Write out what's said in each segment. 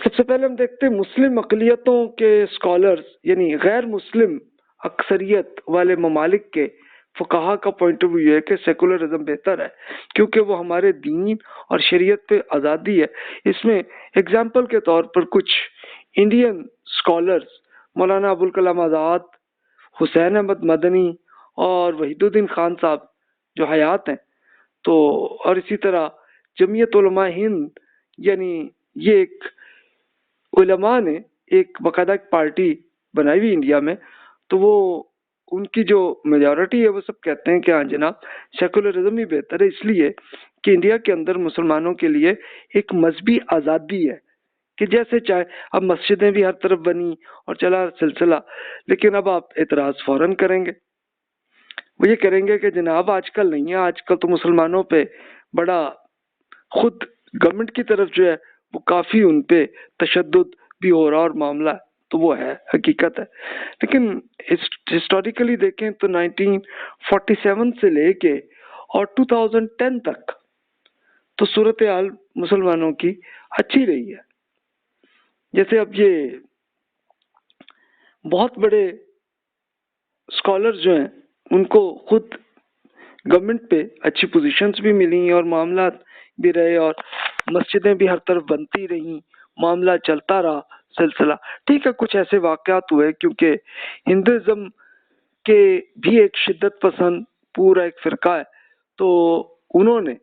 سب سے پہلے ہم دیکھتے ہیں مسلم اقلیتوں کے اسکالرز یعنی غیر مسلم اکثریت والے ممالک کے فقہا کا پوائنٹ آف ویو ہے کہ سیکولرزم بہتر ہے کیونکہ وہ ہمارے دین اور شریعت پہ آزادی ہے۔ اس میں اگزامپل کے طور پر کچھ انڈین اسکالرز مولانا ابوالکلام آزاد، حسین احمد مدنی اور وحید الدین خان صاحب جو حیات ہیں، تو اور اسی طرح جمعیت علماء ہند، یعنی یہ ایک علماء نے ایک باقاعدہ ایک پارٹی بنائی ہوئی انڈیا میں، تو وہ ان کی جو میجورٹی ہے وہ سب کہتے ہیں کہ ہاں جناب سیکولرزم ہی بہتر ہے، اس لیے کہ انڈیا کے اندر مسلمانوں کے لیے ایک مذہبی آزادی ہے کہ جیسے چاہے، اب مسجدیں بھی ہر طرف بنی اور چلا سلسلہ، لیکن اب آپ اعتراض فوراً کریں گے، وہ یہ کریں گے کہ جناب آج کل نہیں ہے، آج کل تو مسلمانوں پہ بڑا خود گورنمنٹ کی طرف جو ہے وہ کافی ان پہ تشدد بھی ہو رہا اور معاملہ ہے، تو وہ ہے حقیقت ہے۔ لیکن ہسٹوریکلی دیکھیں تو 1947 سے لے کے اور 2010 تک تو صورتحال مسلمانوں کی اچھی رہی ہے۔ جیسے اب یہ بہت بڑے اسکالر جو ہیں ان کو خود گورنمنٹ پہ اچھی پوزیشنز بھی ملی اور معاملات بھی رہے اور مسجدیں بھی ہر طرف بنتی رہیں، معاملہ چلتا رہا سلسلہ۔ ٹھیک ہے، کچھ ایسے واقعات ہوئے کیونکہ ہندوازم کے بھی ایک شدت پسند پورا ایک فرقہ ہے، تو انہوں نے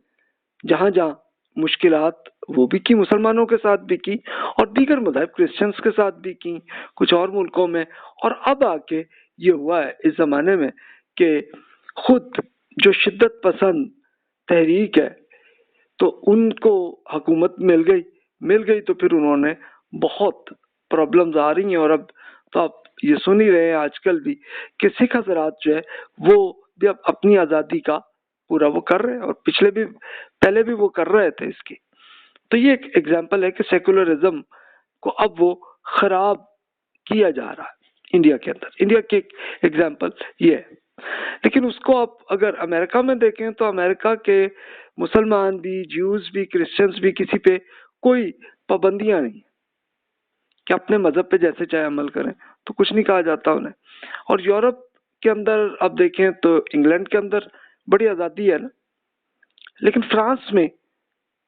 جہاں جہاں مشکلات وہ بھی کی، مسلمانوں کے ساتھ بھی کی اور دیگر مذاہب کرسچنس کے ساتھ بھی کی کچھ اور ملکوں میں، اور اب آ کے یہ ہوا ہے اس زمانے میں کہ خود جو شدت پسند تحریک ہے تو ان کو حکومت مل گئی تو پھر انہوں نے بہت پرابلمز آ رہی ہیں، اور اب تو آپ یہ سن ہی رہے ہیں آج کل بھی کہ سکھ حضرات جو ہے وہ بھی اب اپنی آزادی کا پورا وہ کر رہے ہیں، اور پہلے بھی وہ کر رہے تھے اس کی۔ تو یہ ایک ایگزامپل ہے کہ سیکولرزم کو اب وہ خراب کیا جا رہا ہے انڈیا کے اندر۔ انڈیا کی ایک ایگزامپل یہ ہے، لیکن اس کو آپ اگر امریکہ میں دیکھیں تو امریکہ کے مسلمان بھی، جیوز بھی، کرسچنز بھی، کسی پہ کوئی پابندیاں نہیں کہ اپنے مذہب پہ جیسے چاہے عمل کریں، تو کچھ نہیں کہا جاتا انہیں۔ اور یورپ کے اندر آپ دیکھیں تو انگلینڈ کے اندر بڑی آزادی ہے نا، لیکن فرانس میں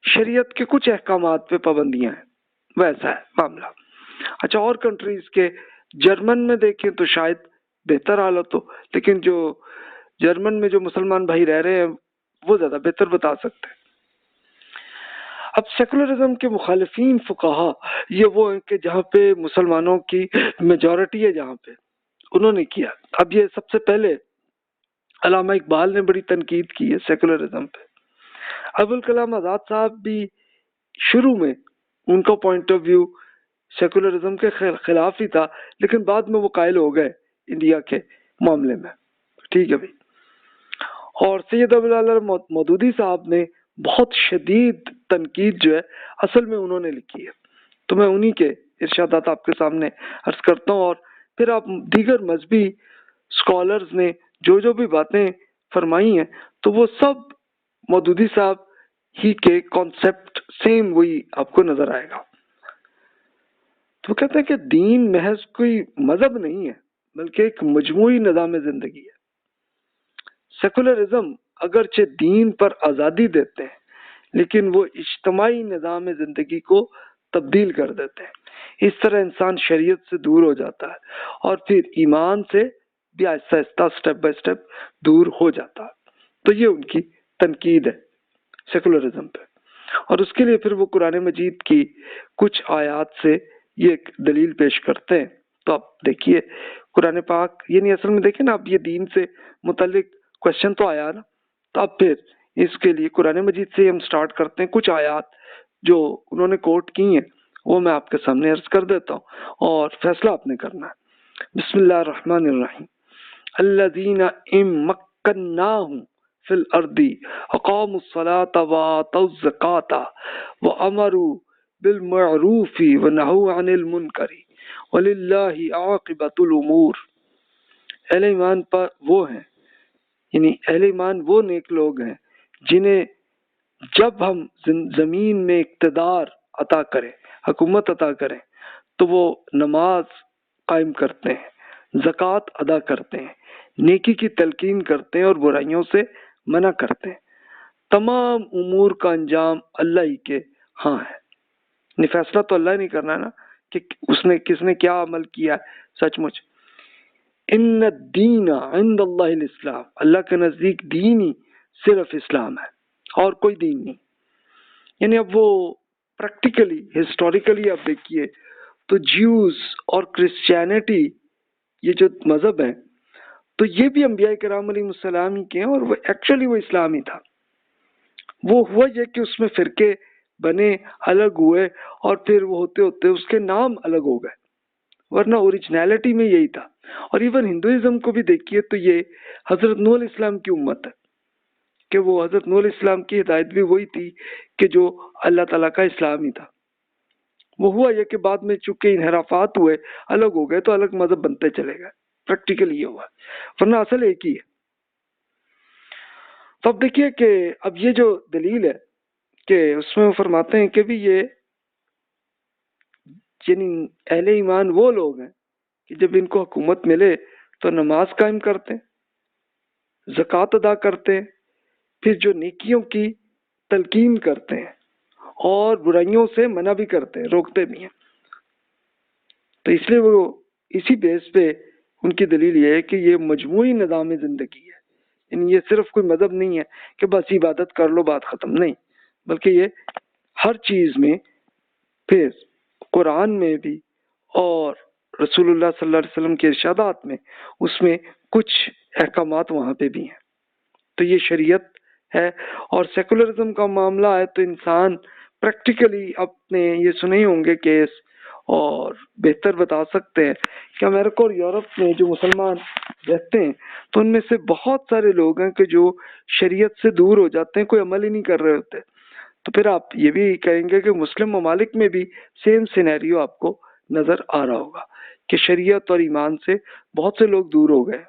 شریعت کے کچھ احکامات پہ پابندیاں ہیں، ویسا ہے معاملہ۔ اچھا، اور کنٹریز کے جرمن میں دیکھیں تو شاید بہتر حالت ہو، لیکن جو جرمن میں جو مسلمان بھائی رہ رہے ہیں وہ زیادہ بہتر بتا سکتے ہیں۔ اب سیکولرزم کے مخالفین فقہا یہ وہ ہیں کہ جہاں پہ مسلمانوں کی میجورٹی ہے، جہاں پہ انہوں نے کیا، اب یہ سب سے پہلے علامہ اقبال نے بڑی تنقید کی ہے سیکولرزم پہ۔ ابوالکلام آزاد صاحب بھی شروع میں ان کا پوائنٹ آف ویو سیکولرزم کے خلاف ہی تھا، لیکن بعد میں وہ قائل ہو گئے انڈیا کے معاملے میں، ٹھیک ہے بھائی۔ اور سید ابوالعلا مودودی صاحب نے بہت شدید تنقید جو ہے اصل میں انہوں نے لکھی ہے، تو میں انہی کے ارشادات آپ کے سامنے عرض کرتا ہوں، اور پھر آپ دیگر مذہبی اسکالرز نے جو جو بھی باتیں فرمائی ہیں تو وہ سب مودودی صاحب ہی کے کانسیپٹ سیم وہی آپ کو نظر آئے گا۔ تو کہتے ہیں کہ دین محض کوئی مذہب نہیں ہے بلکہ ایک مجموعی نظام زندگی ہے۔ سیکولرزم اگرچہ دین پر آزادی دیتے ہیں لیکن وہ اجتماعی نظام زندگی کو تبدیل کر دیتے ہیں۔ اس طرح انسان شریعت سے دور ہو جاتا ہے اور پھر ایمان سے بھی آہستہ آہستہ سٹیپ بائی سٹیپ دور ہو جاتا ہے۔ تو یہ ان کی تنقید ہے سیکولرزم پہ، اور اس کے لیے پھر وہ قرآن مجید کی کچھ آیات سے یہ ایک دلیل پیش کرتے ہیں۔ تو آپ دیکھیے قرآن پاک، یعنی اصل میں دیکھیں نا، اب یہ دین سے متعلق کوشچن تو آیا نا، تو اب پھر اس کے لیے قرآن مجید سے ہم سٹارٹ کرتے ہیں۔ کچھ آیات جو انہوں نے کوٹ کی ہیں وہ میں آپ کے سامنے عرض کر دیتا ہوں اور فیصلہ آپ نے کرنا ہے۔ بسم اللہ الرحمن الرحیم۔ الذین ان مکناہم فی الارض اقاموا الصلاة وآتوا الزکاة وامروا بالمعروف ونہوا عن المنکر وللہ عاقبۃ الامور۔ اہل ایمان پر وہ ہیں، یعنی اہل ایمان وہ نیک لوگ ہیں جنہیں جب ہم زمین میں اقتدار عطا کریں، حکومت عطا کریں تو وہ نماز قائم کرتے ہیں، زکوٰۃ ادا کرتے ہیں، نیکی کی تلقین کرتے ہیں اور برائیوں سے منع کرتے ہیں۔ تمام امور کا انجام اللہ ہی کے ہاں ہے۔ فیصلہ تو اللہ نہیں کرنا ہے نا کہ کس نے کیا عمل کیا ہے۔ سچ مچ ان الدین عند اللہ الاسلام، اللہ کے نزدیک دین ہی صرف اسلام ہے اور کوئی دین نہیں۔ یعنی اب وہ پریکٹیکلی ہسٹوریکلی آپ دیکھیے تو جیوز اور کرسچینٹی، یہ جو مذہب ہے، تو یہ بھی انبیاء کرام علیہ السلام ہی کے ہیں، اور وہ ایکچولی وہ اسلام ہی تھا۔ وہ ہوا یہ کہ اس میں فرقے بنے، الگ ہوئے، اور پھر وہ ہوتے ہوتے اس کے نام الگ ہو گئے، ورنہ اوریجنلٹی میں یہی تھا۔ اور ایون ہندوازم کو بھی دیکھیے تو یہ حضرت نوح علیہ السلام کی امت ہے، کہ وہ حضرت نوح علیہ السلام کی ہدایت بھی وہی تھی کہ جو اللہ تعالیٰ کا اسلام ہی تھا۔ وہ ہوا یہ کہ بعد میں چونکہ انحرافات ہوئے، الگ ہو گئے، تو الگ مذہب بنتے چلے گئے، پریکٹیکل یہ ہوا، ورنہ اصل ایک ہی ہے۔ تو اب دیکھیے کہ اب یہ جو دلیل ہے کہ اس میں وہ فرماتے ہیں کہ بھی یہ یعنی اہل ایمان وہ لوگ ہیں کہ جب ان کو حکومت ملے تو نماز قائم کرتے ہیں، زکوٰۃ ادا کرتے ہیں، پھر جو نیکیوں کی تلقین کرتے ہیں اور برائیوں سے منع بھی کرتے ہیں، روکتے بھی ہیں۔ تو اس لیے وہ اسی بیس پہ ان کی دلیل یہ ہے کہ یہ مجموعی نظام زندگی ہے، یعنی یہ صرف کوئی مذہب نہیں ہے کہ بس عبادت کر لو بات ختم، نہیں، بلکہ یہ ہر چیز میں، پھر قرآن میں بھی اور رسول اللہ صلی اللہ علیہ وسلم کے ارشادات میں، اس میں کچھ احکامات وہاں پہ بھی ہیں۔ تو یہ شریعت ہے۔ اور سیکولرزم کا معاملہ ہے تو انسان پریکٹیکلی اپنے یہ سنے ہوں گے کیس، اور بہتر بتا سکتے ہیں کہ امریکہ اور یورپ میں جو مسلمان رہتے ہیں تو ان میں سے بہت سارے لوگ ہیں کہ جو شریعت سے دور ہو جاتے ہیں، کوئی عمل ہی نہیں کر رہے ہوتے۔ تو پھر آپ یہ بھی کہیں گے کہ مسلم ممالک میں بھی سیم سینیریو آپ کو نظر آ رہا ہوگا کہ شریعت اور ایمان سے بہت سے لوگ دور ہو گئے۔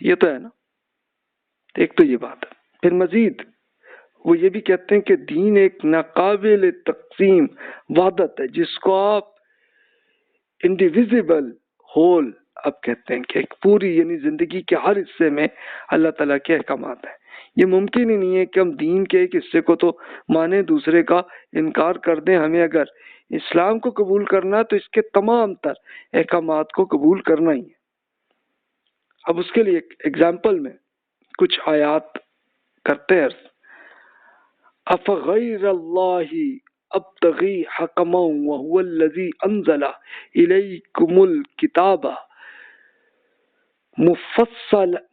یہ تو ہے نا، ایک تو یہ بات ہے۔ پھر مزید وہ یہ بھی کہتے ہیں کہ دین ایک ناقابل تقسیم وحدت ہے، جس کو آپ انڈیویزیبل ہول آپ کہتے ہیں، کہ ایک پوری یعنی زندگی کے ہر حصے میں اللہ تعالیٰ کے احکامات ہیں۔ یہ ممکن ہی نہیں ہے کہ ہم دین کے ایک حصے کو تو مانیں، دوسرے کا انکار کر دیں۔ ہمیں اگر اسلام کو قبول کرنا ہے تو اس کے تمام تر احکامات کو قبول کرنا ہی ہے۔ اب اس کے لیے ایک ایگزامپل میں کچھ آیات کرتے ہیں۔ افغیر اللہ ابتغی حکما وهو الذی انزل الیکم الکتاب مفصلا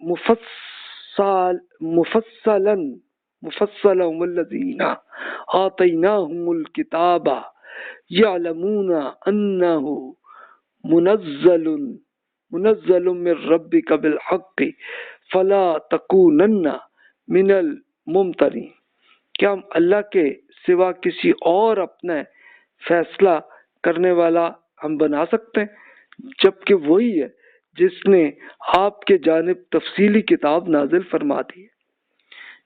والذین آتیناہم الکتاب یعلمون انہ منزل من ربک بالحق فلا تکونن من الممترین۔ کیا ہم اللہ کے سوا کسی اور اپنا فیصلہ کرنے والا ہم بنا سکتے ہیں، جبکہ وہی ہے جس نے آپ کے جانب تفصیلی کتاب نازل فرما دی ہے۔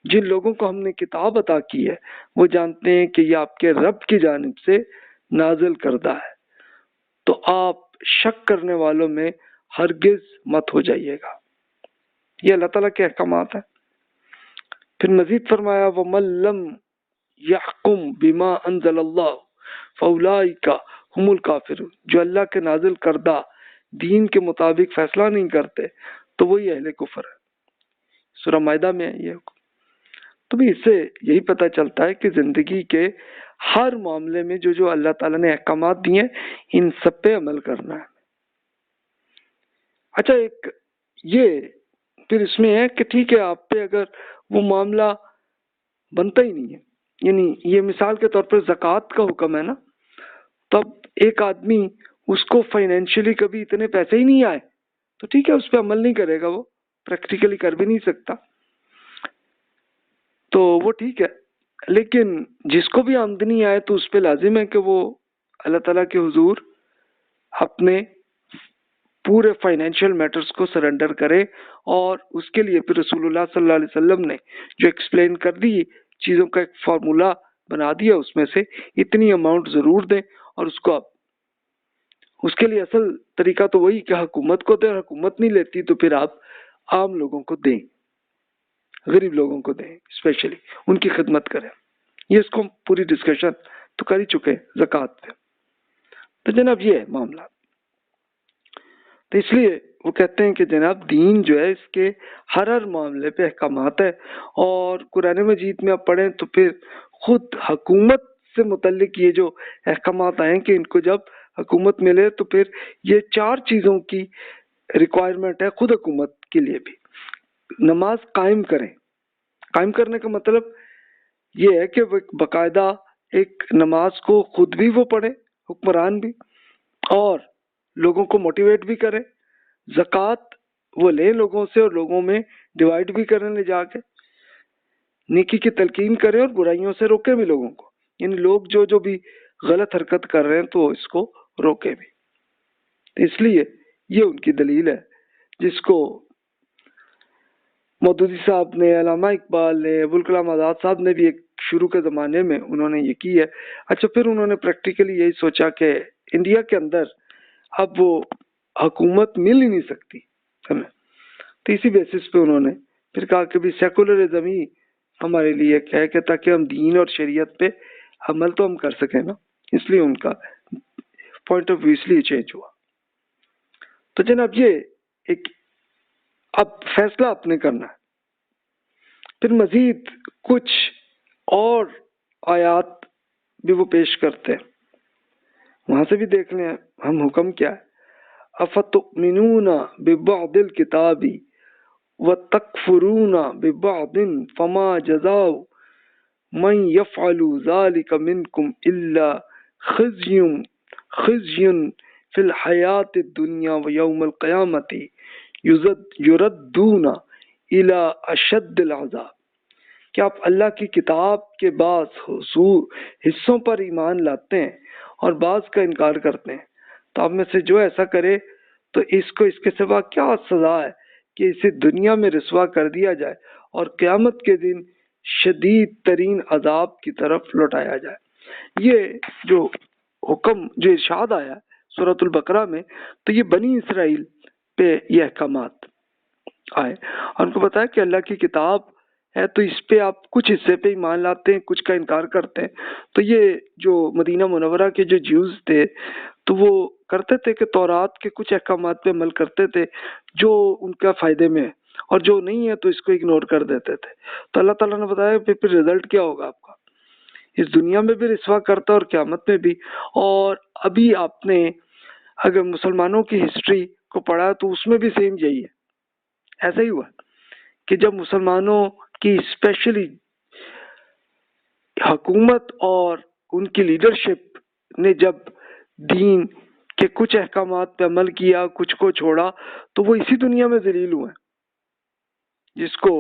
جن لوگوں کو ہم نے کتاب عطا کی ہے وہ جانتے ہیں کہ یہ آپ کے رب کی جانب سے نازل کردہ ہے، تو آپ شک کرنے والوں میں ہرگز مت ہو جائیے گا۔ یہ اللہ تعالیٰ کے احکامات ہیں۔ پھر مزید فرمایا وَمَن لَّمْ يَحْكُم بِمَا أَنزَلَ اللَّهُ فَأُولَٰئِكَ هُمُ الْكَافِرُونَ۔ جو اللہ کے نازل کردہ دین کے مطابق فیصلہ نہیں کرتے تو وہی اہل کفر ہے۔ سورہ مائدہ میں ہے یہ حکم۔ تو بھی اس سے یہی پتہ چلتا ہے کہ زندگی کے ہر معاملے میں جو اللہ تعالیٰ نے احکامات دیے ہیں ان سب پہ عمل کرنا ہے۔ اچھا، ایک یہ پھر اس میں ہے کہ ٹھیک ہے آپ پہ اگر وہ معاملہ بنتا ہی نہیں ہے، یعنی یہ مثال کے طور پر زکوٰۃ کا حکم ہے نا، تب ایک آدمی اس کو فائنینشلی کبھی اتنے پیسے ہی نہیں آئے تو ٹھیک ہے اس پہ عمل نہیں کرے گا، وہ پریکٹیکلی کر بھی نہیں سکتا، تو وہ ٹھیک ہے۔ لیکن جس کو بھی آمدنی آئے تو اس پہ لازم ہے کہ وہ اللہ تعالیٰ کے حضور اپنے پورے فائنینشیل میٹرز کو سرنڈر کرے، اور اس کے لیے پھر رسول اللہ صلی اللہ علیہ وسلم نے جو ایکسپلین کر دی چیزوں کا ایک فارمولا بنا دیا اس میں سے اتنی اماؤنٹ ضرور دیں، اور اس کو آپ اس کے لیے اصل طریقہ تو وہی کہ حکومت کو دیں، حکومت نہیں لیتی تو پھر آپ عام لوگوں کو دیں، غریب لوگوں کو دیں، اسپیشلی ان کی خدمت کریں. یہ اس کو پوری ڈسکشن تو کر ہی چکے زکوٰۃ پہ. تو جناب یہ ہے معاملہ. تو اس لیے وہ کہتے ہیں کہ جناب دین جو ہے اس کے ہر معاملے پہ احکامات ہے، اور قرآن مجید میں آپ پڑھیں تو پھر خود حکومت سے متعلق یہ جو احکامات آئے کہ ان کو جب حکومت ملے تو پھر یہ 4 چیزوں کی ریکوائرمنٹ ہے خود حکومت کے لیے بھی. نماز قائم کریں. قائم کرنے کا مطلب یہ ہے کہ وہ باقاعدہ ایک نماز کو خود بھی وہ پڑھے، حکمران بھی، اور لوگوں کو موٹیویٹ بھی کرے. زکوٰۃ وہ لیں لوگوں سے اور لوگوں میں ڈیوائیڈ بھی کریں لے جا کے. نیکی کی تلقین کرے اور برائیوں سے روکے بھی لوگوں کو، یعنی لوگ جو بھی غلط حرکت کر رہے ہیں تو اس کو روکے بھی. اس لیے یہ ان کی دلیل ہے جس کو مودودی صاحب نے، علامہ اقبال نے، ابوالکلام آزاد صاحب نے بھی ایک شروع کے زمانے میں انہوں نے یہ کی ہے. اچھا پھر انہوں نے پریکٹیکلی یہی سوچا کہ انڈیا کے اندر اب وہ حکومت مل ہی نہیں سکتی ہمیں، تو اسی بیسس پہ انہوں نے پھر کہا کہ بھی سیکولرزم ہی ہمارے لیے ہے کہ تاکہ ہم دین اور شریعت پہ عمل تو ہم کر سکیں نا. اس لیے ان کا پوائنٹ آف ویو اس لیے چینج ہوا. تو جناب یہ ایک اب فیصلہ آپ نے کرنا ہے. پھر مزید کچھ اور آیات بھی وہ پیش کرتے ہیں، وہاں سے بھی دیکھ لیں ہم حکم کیا ہے. افتؤمنون ببعض الکتاب وتکفرون ببعض فما جزاء من يفعل ذلك منكم الا خزي في الحیات الدنیا ویوم القیامت یردون الى اشد العذاب. کہ آپ اللہ کی کتاب کے بعض حصوں پر ایمان لاتے ہیں اور بعض کا انکار کرتے ہیں، تو آپ میں سے جو ایسا کرے تو اس کو اس کے سوا کیا سزا ہے کہ اسے دنیا میں رسوا کر دیا جائے اور قیامت کے دن شدید ترین عذاب کی طرف لوٹایا جائے. یہ جو حکم جو ارشاد آیا سورۃ البقرہ میں، تو یہ بنی اسرائیل پہ یہ احکامات آئے اور ان کو بتایا کہ اللہ کی کتاب ہے تو اس پہ آپ کچھ حصے پہ ایمان لاتے ہیں، کچھ کا انکار کرتے ہیں. تو یہ جو مدینہ منورہ کے جو جیوز تھے تو وہ کرتے تھے کہ تورات کے کچھ احکامات پہ عمل کرتے تھے جو ان کا فائدے میں ہے، اور جو نہیں ہے تو اس کو اگنور کر دیتے تھے. تو اللہ تعالیٰ نے بتایا پھر رزلٹ کیا ہوگا آپ کا، اس دنیا میں بھی رسوا کرتا اور قیامت میں بھی. اور ابھی آپ نے اگر مسلمانوں کی ہسٹری کو پڑھا تو اس میں بھی سیم یہی ہے. ایسا ہی ہوا کہ جب مسلمانوں کی اسپیشلی حکومت اور ان کی لیڈرشپ نے جب دین کے کچھ احکامات پہ عمل کیا، کچھ کو چھوڑا، تو وہ اسی دنیا میں ذلیل ہوئے. جس کو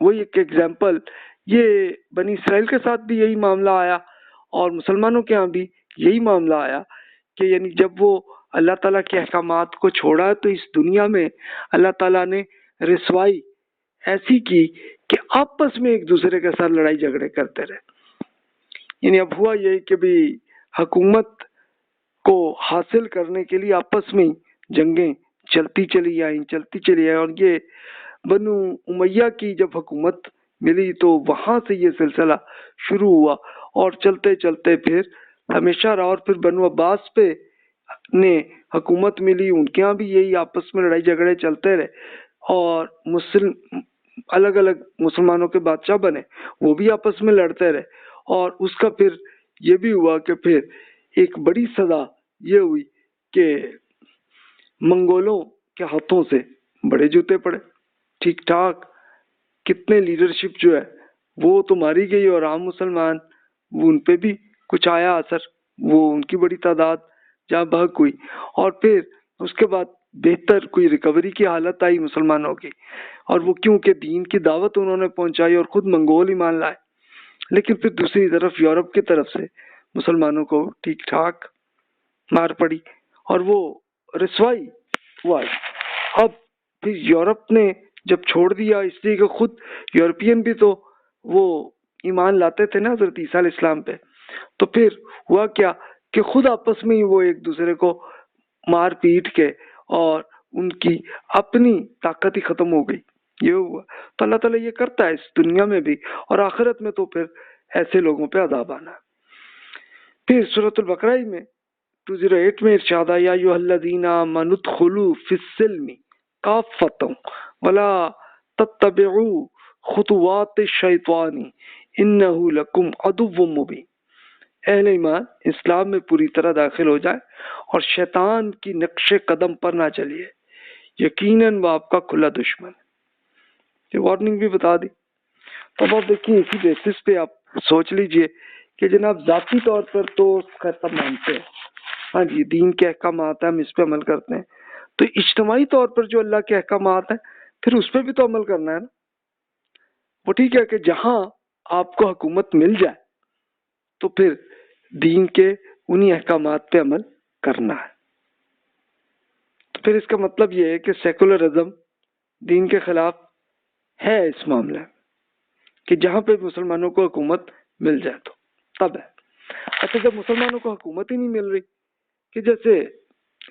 وہی ایک ایگزامپل یہ بنی اسرائیل کے ساتھ بھی یہی معاملہ آیا اور مسلمانوں کے ہاں بھی یہی معاملہ آیا کہ یعنی جب وہ اللہ تعالیٰ کے احکامات کو چھوڑا تو اس دنیا میں اللہ تعالیٰ نے رسوائی ایسی کی کہ آپس میں ایک دوسرے کے ساتھ لڑائی جھگڑے کرتے رہے. یعنی اب ہوا یہی کہ بھی حکومت کو حاصل کرنے کے لیے آپس میں جنگیں چلتی چلی آئیں. اور یہ بنو امیہ کی جب حکومت ملی تو وہاں سے یہ سلسلہ شروع ہوا اور چلتے چلتے پھر ہمیشہ رہا. اور پھر بنو عباس پہ نے حکومت ملی، ان کے یہاں بھی یہی آپس میں لڑائی جھگڑے چلتے رہے، اور الگ الگ مسلمانوں کے بادشاہ بنے، وہ بھی آپس میں لڑتے رہے. اور اس کا پھر یہ بھی ہوا کہ پھر ایک بڑی سزا یہ ہوئی کہ منگولوں کے ہاتھوں سے بڑے جوتے پڑے. ٹھیک ٹھاک کتنے لیڈرشپ جو ہے وہ تو ماری گئی، اور عام مسلمان وہ ان پہ بھی کچھ آیا اثر، وہ ان کی بڑی تعداد جہاں بحق ہوئی. اور پھر اس کے بعد بہتر کوئی ریکوری کی حالت آئی مسلمانوں کی، اور وہ کیونکہ دین کی دعوت انہوں نے پہنچائی اور خود منگول ایمان لائے. لیکن پھر دوسری طرف یورپ کی طرف سے مسلمانوں کو ٹھیک ٹھاک مار پڑی اور وہ رسوائی ہوا. اب پھر یورپ نے جب چھوڑ دیا، اس لیے کہ خود یورپین بھی تو وہ ایمان لاتے تھے نا حضرت عیسیٰ علیہ السلام پہ، تو پھر ہوا کیا کہ خود آپس میں ہی وہ ایک دوسرے کو مار پیٹ کے اور ان کی اپنی طاقت ہی ختم ہو گئی. یہ ہوا. تو اللہ تعالیٰ یہ کرتا ہے اس دنیا میں بھی، اور آخرت میں تو پھر ایسے لوگوں پہ عذاب آنا ہے. پھر سورۃ البقرہ میں 208 میں ارشاد ہے، یا ایھا الذین آمنوا ادخلوا فی السلم کافۃ ولا تتبعوا خطوات الشیطان انہ لکم عدو مبین. اہل ایمان اسلام میں پوری طرح داخل ہو جائے اور شیطان کی نقش قدم پر نہ چلیے، یقیناً وہ آپ کا کھلا دشمن ہے. یہ وارننگ بھی بتا دی. تو اب دیکھیے اسی بیسس پہ آپ سوچ لیجئے کہ جناب ذاتی طور پر تو سب مانتے ہیں، ہاں جی دین کے احکامات ہیں، ہم اس پہ عمل کرتے ہیں. تو اجتماعی طور پر جو اللہ کے احکامات ہیں پھر اس پہ بھی تو عمل کرنا ہے نا. وہ ٹھیک ہے کہ جہاں آپ کو حکومت مل جائے تو پھر دین کے انہی احکامات پہ عمل کرنا ہے. تو پھر اس کا مطلب یہ ہے کہ سیکولرزم دین کے خلاف ہے اس معاملے میں، کہ جہاں پہ مسلمانوں کو حکومت مل جائے تو تب ہے. اچھا جب مسلمانوں کو حکومت ہی نہیں مل رہی، کہ جیسے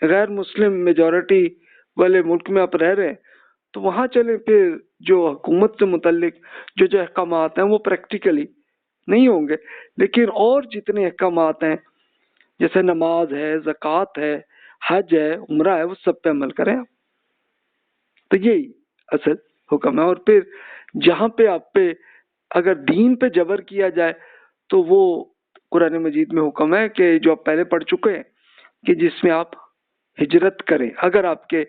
غیر مسلم میجورٹی والے ملک میں آپ رہ رہے ہیں، تو وہاں چلیں پھر جو حکومت سے متعلق جو احکامات ہیں وہ پریکٹیکلی نہیں ہوں گے، لیکن اور جتنے احکامات ہیں جیسے نماز ہے، زکوٰۃ ہے، حج ہے، عمرہ ہے، وہ سب پہ عمل کریں آپ. تو یہی اصل حکم ہے. اور پھر جہاں پہ آپ پہ اگر دین پہ جبر کیا جائے تو وہ قرآن مجید میں حکم ہے کہ جو آپ پہلے پڑھ چکے ہیں کہ جس میں آپ ہجرت کریں اگر آپ کے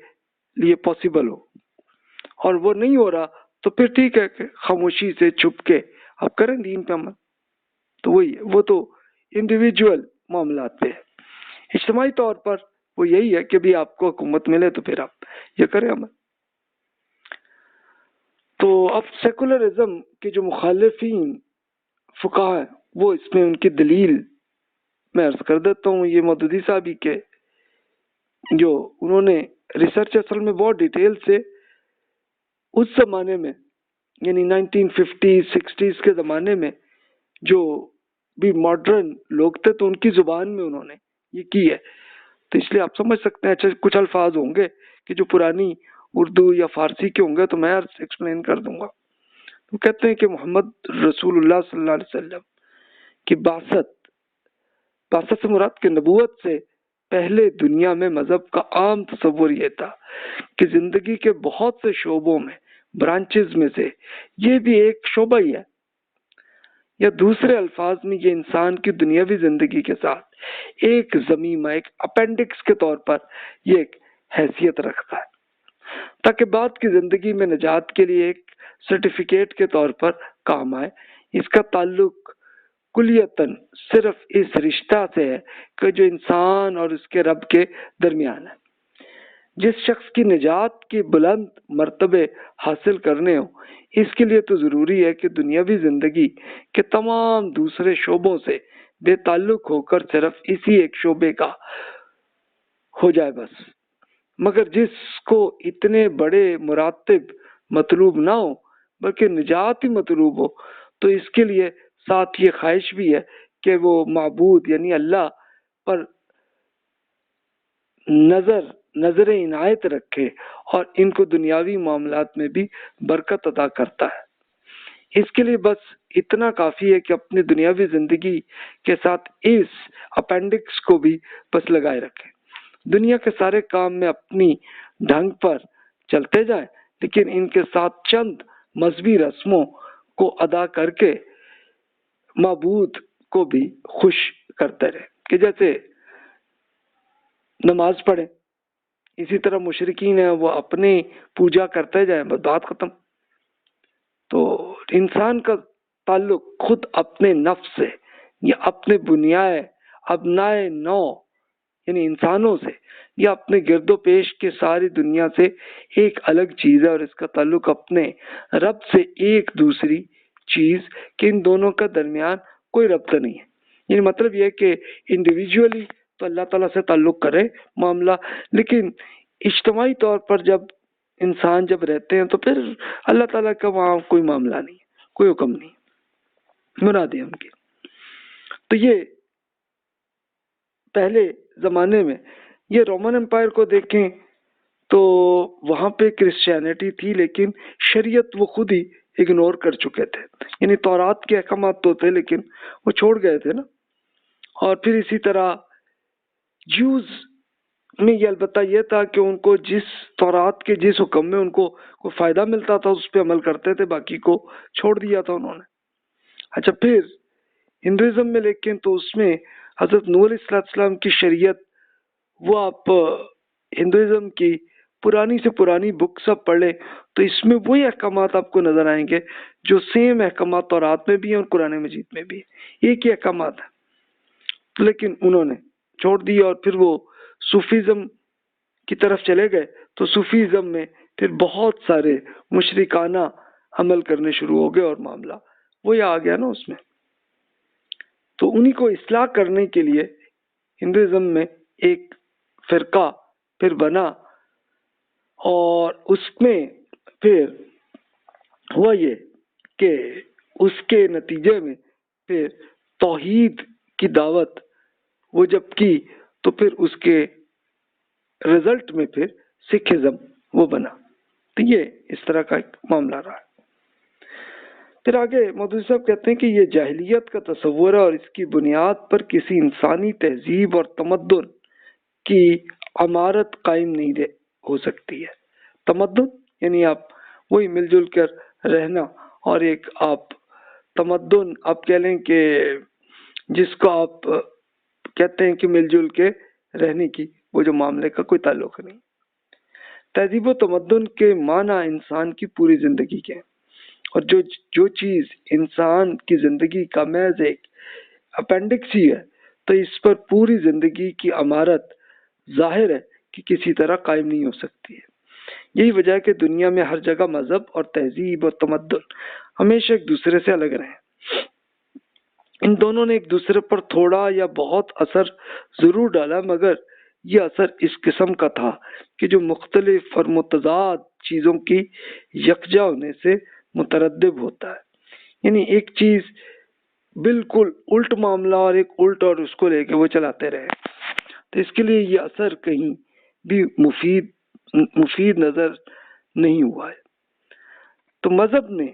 لیے پاسبل ہو، اور وہ نہیں ہو رہا تو پھر ٹھیک ہے کہ خاموشی سے چھپ کے آپ کریں دین پہ عمل. تو وہی ہے، وہ تو انڈیویجول معاملات پہ ہے. اجتماعی طور پر وہ یہی ہے کہ بھی آپ کو حکومت ملے تو پھر آپ یہ کریں عمل. تو اب سیکولرزم کے جو مخالفین فقہا ہیں وہ اس میں ان کی دلیل میں عرض کر دیتا ہوں. یہ مودودی صاحب ہی کے جو انہوں نے ریسرچ اصل میں بہت ڈیٹیل سے اس زمانے میں یعنی 1950s 60s کے زمانے میں جو بھی ماڈرن لوگ تھے تو ان کی زبان میں انہوں نے یہ کی ہے. تو اس لیے آپ سمجھ سکتے ہیں. اچھا کچھ الفاظ ہوں گے کہ جو پرانی اردو یا فارسی کے ہوں گے تو میں ایکسپلین کر دوں گا. تو کہتے ہیں کہ محمد رسول اللہ صلی اللہ علیہ وسلم کی بعثت سے مراد کہ نبوت سے پہلے دنیا میں مذہب کا عام تصور یہ تھا کہ زندگی کے بہت سے شعبوں میں برانچز میں سے یہ بھی ایک شعبہ ہی ہے، یا دوسرے الفاظ میں یہ انسان کی دنیاوی زندگی کے ساتھ ایک ضمیمہ، ایک اپینڈکس کے طور پر یہ ایک حیثیت رکھتا ہے تاکہ بعد کی زندگی میں نجات کے لیے ایک سرٹیفکیٹ کے طور پر کام آئے. اس کا تعلق کلیتاً صرف اس رشتہ سے ہے کہ جو انسان اور اس کے رب کے درمیان ہے. جس شخص کی نجات کی بلند مرتبے حاصل کرنے ہو اس کے لیے تو ضروری ہے کہ دنیاوی زندگی کے تمام دوسرے شعبوں سے بے تعلق ہو کر صرف اسی ایک شعبے کا ہو جائے بس. مگر جس کو اتنے بڑے مراتب مطلوب نہ ہو بلکہ نجات ہی مطلوب ہو تو اس کے لیے ساتھ یہ خواہش بھی ہے کہ وہ معبود یعنی اللہ پر نظر عنایت رکھے اور ان کو دنیاوی معاملات میں بھی برکت عطا کرتا ہے. اس کے لیے بس اتنا کافی ہے کہ اپنی دنیاوی زندگی کے ساتھ اس اپینڈکس کو بھی بس لگائے رکھیں. دنیا کے سارے کام میں اپنی ڈھنگ پر چلتے جائیں لیکن ان کے ساتھ چند مذہبی رسموں کو ادا کر کے معبود کو بھی خوش کرتے رہے کہ جیسے نماز پڑھیں، اسی طرح مشرکین ہیں وہ اپنی پوجا کرتے جائیں، بس بات ختم. تو انسان کا تعلق خود اپنے نفس سے یا اپنے بنیائے ابنائے نو یعنی انسانوں سے یا اپنے گرد و پیش کے ساری دنیا سے ایک الگ چیز ہے، اور اس کا تعلق اپنے رب سے ایک دوسری چیز کہ ان دونوں کا درمیان کوئی ربط نہیں ہے. یعنی مطلب یہ ہے کہ انڈیویجولی تو اللہ تعالیٰ سے تعلق کرے معاملہ، لیکن اجتماعی طور پر جب انسان جب رہتے ہیں تو پھر اللہ تعالیٰ کا وہاں کوئی معاملہ نہیں، کوئی حکم نہیں. منادی ان کی. تو یہ پہلے زمانے میں یہ رومن امپائر کو دیکھیں تو وہاں پہ کرسچینٹی تھی لیکن شریعت وہ خود ہی اگنور کر چکے تھے. یعنی تورات کے احکامات تو تھے لیکن وہ چھوڑ گئے تھے نا. اور پھر اسی طرح جیوز میں یہ البتہ یہ تھا کہ ان کو جس تورات کے جس حکم میں ان کو کوئی فائدہ ملتا تھا اس پہ عمل کرتے تھے، باقی کو چھوڑ دیا تھا انہوں نے. اچھا پھر ہندوازم میں لیکن تو اس میں حضرت نوح علیہ السلام کی شریعت، وہ آپ ہندوازم کی پرانی سے پرانی بک سب پڑھ لیں تو اس میں وہی احکامات آپ کو نظر آئیں گے جو سیم احکامات تورات میں بھی ہیں اور قرآن مجید میں بھی ہیں، ایک ہی احکامات ہیں. لیکن انہوں نے چھوڑ دی اور پھر وہ صوفیزم کی طرف چلے گئے. تو صوفیزم میں پھر بہت سارے مشرکانہ عمل کرنے شروع ہو گئے اور معاملہ وہی آ گیا نا اس میں. تو انہی کو اصلاح کرنے کے لیے ہندوازم میں ایک فرقہ پھر بنا اور اس میں پھر ہوا یہ کہ اس کے نتیجے میں پھر توحید کی دعوت وہ جب کی تو پھر اس کے رزلٹ میں پھر سکھزم وہ بنا. تو یہ اس طرح کا ایک معاملہ رہا. پھر آگے مودودی صاحب کہتے ہیں کہ یہ جاہلیت کا تصور ہے اور اس کی بنیاد پر کسی انسانی تہذیب اور تمدن کی عمارت قائم نہیں ہو سکتی ہے. تمدن یعنی آپ وہی مل جل کر رہنا، اور ایک آپ تمدن آپ کہہ لیں کہ جس کو آپ کہتے ہیں کہ مل جل کے رہنے کی وہ جو معاملے کا کوئی تعلق نہیں. تہذیب و تمدن کے معنی انسان کی پوری زندگی کے ہیں، اور جو چیز انسان کی زندگی کا محض ایک اپینڈکس ہی ہے تو اس پر پوری زندگی کی عمارت ظاہر ہے کہ کسی طرح قائم نہیں ہو سکتی ہے. یہی وجہ ہے کہ دنیا میں ہر جگہ مذہب اور تہذیب اور تمدن ہمیشہ ایک دوسرے سے الگ رہے. ان دونوں نے ایک دوسرے پر تھوڑا یا بہت اثر ضرور ڈالا، مگر یہ اثر اس قسم کا تھا کہ جو مختلف اور متضاد چیزوں کی یکجا ہونے سے مترتب ہوتا ہے. یعنی ایک چیز بالکل الٹ معاملہ اور ایک الٹ اور اس کو لے کے وہ چلاتے رہے تو اس کے لیے یہ اثر کہیں بھی مفید نظر نہیں ہوا ہے. تو مذہب نے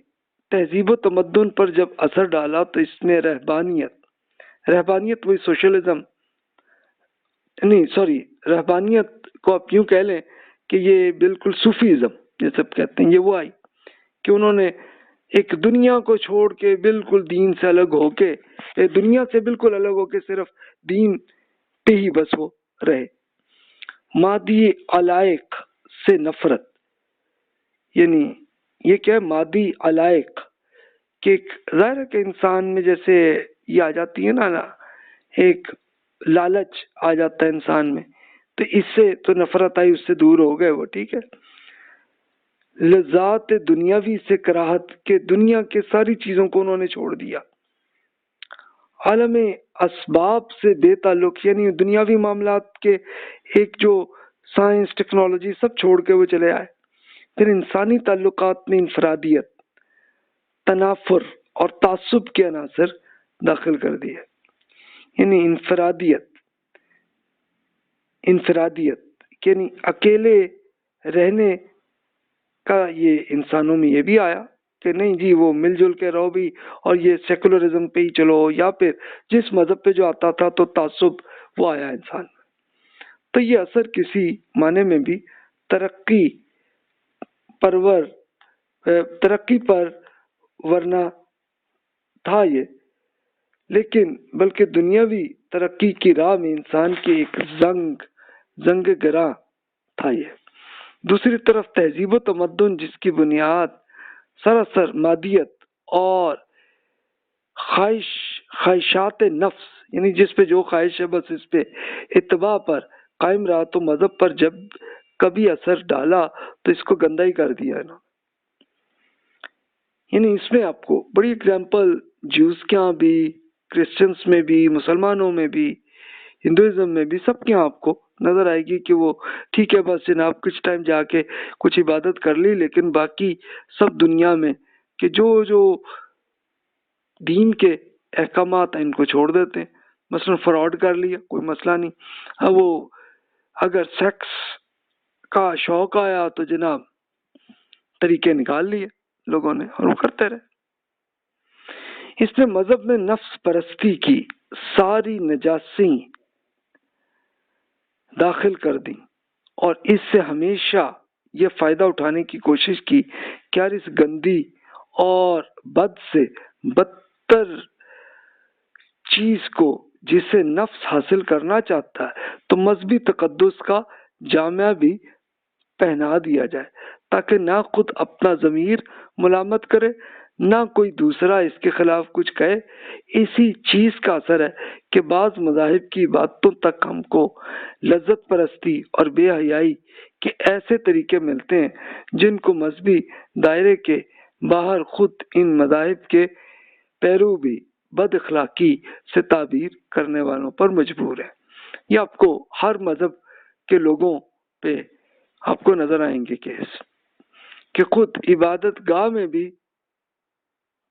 تہذیب و تمدن پر جب اثر ڈالا تو اس نے رہبانیت وہی سوشلزم نہیں رہبانیت کو آپ یوں کہہ لیں کہ یہ بالکل صوفیزم یہ سب کہتے ہیں، یہ وہ آئی کہ انہوں نے ایک دنیا کو چھوڑ کے بالکل دین سے الگ ہو کے دنیا سے بالکل الگ ہو کے صرف دین پہ ہی بس وہ رہے. مادی علائق سے نفرت، یعنی یہ کیا ہے مادی علائق کہ ظاہر ہے کہ انسان میں جیسے یہ آ جاتی ہے نا ایک لالچ آ جاتا ہے انسان میں، تو اس سے تو نفرت آئی، اس سے دور ہو گئے وہ، ٹھیک ہے. لذات دنیاوی سے کراہت کہ دنیا کے ساری چیزوں کو انہوں نے چھوڑ دیا. عالم اسباب سے بے تعلق، یعنی دنیاوی معاملات کے ایک جو سائنس ٹیکنالوجی سب چھوڑ کے وہ چلے آئے. پھر انسانی تعلقات میں انفرادیت، تنافر اور تعصب کے عناصر داخل کر دیے. یعنی انفرادیت یعنی اکیلے رہنے کا یہ انسانوں میں یہ بھی آیا کہ نہیں جی وہ مل جل کے رہو بھی، اور یہ سیکولرزم پہ ہی چلو، یا پھر جس مذہب پہ جو آتا تھا تو تعصب وہ آیا انسان میں. تو یہ اثر کسی معنی میں بھی ترقی پر ورنہ تھا یہ، لیکن بلکہ دنیاوی ترقی کی راہ میں انسان کی ایک زنگ گراں تھا یہ. دوسری طرف تہذیب و تمدن جس کی بنیاد سراسر مادیت اور خواہشات نفس، یعنی جس پہ جو خواہش ہے بس اس پہ اتباع پر قائم رہا، تو مذہب پر جب کبھی اثر ڈالا تو اس کو گندا ہی کر دیا ہے نا. یعنی اس میں آپ کو بڑی اگزامپل جیوز کے ہاں بھی، کرسچنس میں بھی، مسلمانوں میں بھی، ہندوازم میں بھی، سب کے ہاں آپ کو نظر آئے گی کہ وہ ٹھیک ہے بس جناب کچھ ٹائم جا کے کچھ عبادت کر لی، لیکن باقی سب دنیا میں کہ جو دین کے احکامات ہیں ان کو چھوڑ دیتے ہیں. مثلا فراڈ کر لیا کوئی مسئلہ نہیں، اب وہ اگر سیکس کا شوق آیا تو جناب طریقے نکال لیے لوگوں نے اور وہ کرتے رہے. اس نے مذہب میں نفس پرستی کی ساری نجاسی داخل کر دی اور اس سے ہمیشہ یہ فائدہ اٹھانے کی کوشش کی کہ یار اس گندی اور بد سے بدتر چیز کو جسے نفس حاصل کرنا چاہتا ہے تو مذہبی تقدس کا جامعہ بھی پہنا دیا جائے تاکہ نہ خود اپنا ضمیر ملامت کرے نہ کوئی دوسرا اس کے خلاف کچھ کہے. اسی چیز کا اثر ہے کہ بعض مذاہب کی باتوں تک ہم کو لذت پرستی اور بے حیائی کے ایسے طریقے ملتے ہیں جن کو مذہبی دائرے کے باہر خود ان مذاہب کے پیرو بھی بد اخلاقی سے تعبیر کرنے والوں پر مجبور ہے. یہ آپ کو ہر مذہب کے لوگوں پہ آپ کو نظر آئیں گے کیس کہ خود عبادت گاہ میں بھی